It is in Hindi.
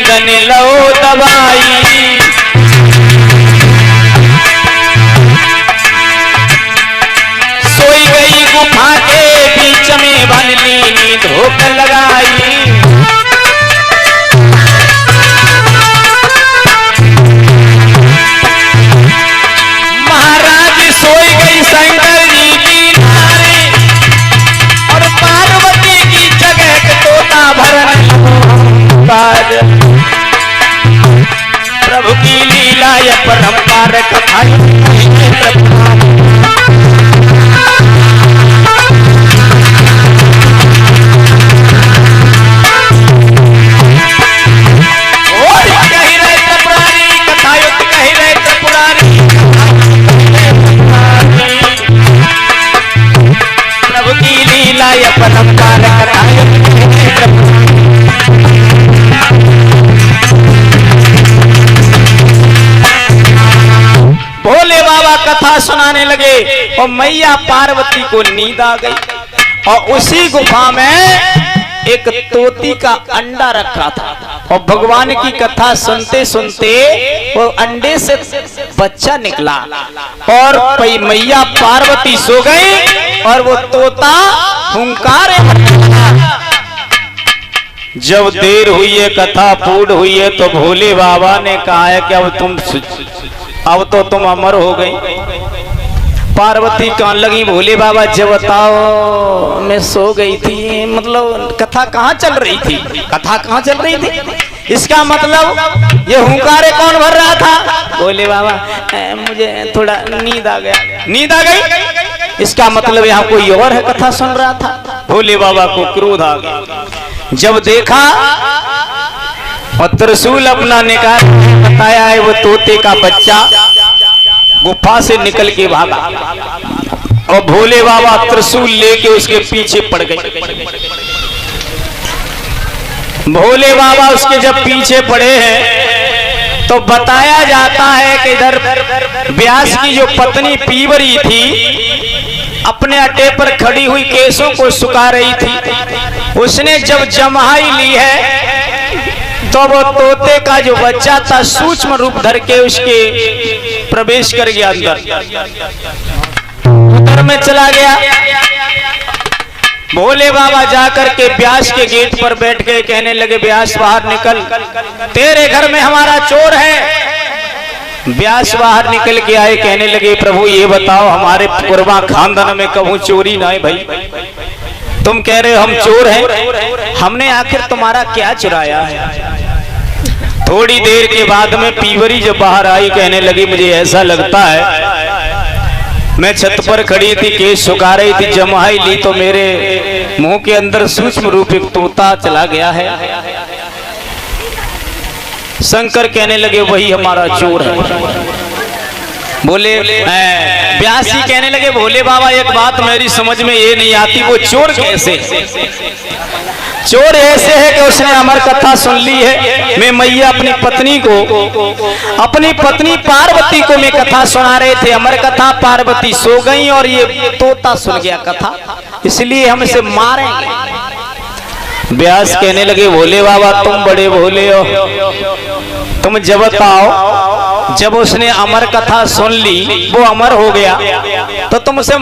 नींदन लो दवाई। सोई गई गुफा के बीच में बनली नींद होकर लगाई। महाराज सोई गई शंकर जी की नारी और पार्वती की जगह तोता भरन प्रभु की लीला या परंपार कथा। प्रभु की लीला या परंपार कथा। भोले बाबा कथा सुनाने लगे और मैया पार्वती को नींद आ गई और उसी गुफा में एक तोती का अंडा रखा था और भगवान की कथा सुनते सुनते वो अंडे से बच्चा निकला और मैया पार्वती सो गई और वो तोता हुंकार। जब देर हुई है कथा पूर्ण हुई है तो भोले बाबा ने कहा है कि अब तो तुम अमर हो गई। पार्वती कहने लगी भोले बाबा जब बताओ मैं सो गई थी, मतलब कथा कहाँ चल रही थी, कथा कहाँ चल रही थी, इसका मतलब ये हुंकारे कौन भर रहा था। भोले बाबा मुझे थोड़ा नींद आ गया। नींद आ गई इसका मतलब यहाँ कोई और है कथा सुन रहा था। भोले बाबा को क्रोध आ गया। जब देखा और त्रिशूल अपना निकाल बताया है वो तोते का बच्चा गुफा से निकल के भागा और भोले बाबा त्रिशूल लेके उसके पीछे पड़ गए। भोले बाबा उसके जब पीछे पड़े हैं तो बताया जाता है कि इधर व्यास की जो पत्नी पीवरी थी अपने अड्डे पर खड़ी हुई केसों को सुखा रही थी। उसने जब जमाई ली है तो वो तोते का जो बच्चा था सूक्ष्म रूप धर के उसके प्रवेश कर गया, अंदर में चला गया। भोले बाबा जाकर के व्यास के गेट पर बैठ गए। कहने लगे व्यास बाहर निकल, तेरे घर में हमारा चोर है। व्यास बाहर निकल के आए। कहने लगे प्रभु ये बताओ हमारे कुर्बा खानदान में कहूं चोरी ना है भाई, तुम कह रहे हो हम चोर हैं, हमने आखिर तुम्हारा क्या चुराया है। थोड़ी देर के बाद में पीवरी जब बाहर आई कहने लगी मुझे ऐसा लगता है मैं छत पर खड़ी थी, केस सुखा रही थी, जमाई ली तो मेरे मुंह के अंदर सूक्ष्म रूप एक तोता चला गया है। शंकर कहने लगे वही हमारा चोर है। बोले व्यास जी कहने लगे भोले बाबा एक बात मेरी समझ में ये नहीं आती, वो चोर कैसे? चोर ऐसे है कि उसने अमर कथा सुन ली है। मैं मैया अपनी पत्नी पार्वती को मैं कथा सुना रहे थे, अमर कथा, पार्वती सो गई और ये तोता सुन गया कथा, इसलिए हम इसे मारेंगे। व्यास कहने लगे भोले बाबा तुम बड़े भोले हो, तुम जब बताओ जब उसने अमर कथा सुन ली वो अमर हो गया तो तुम उसे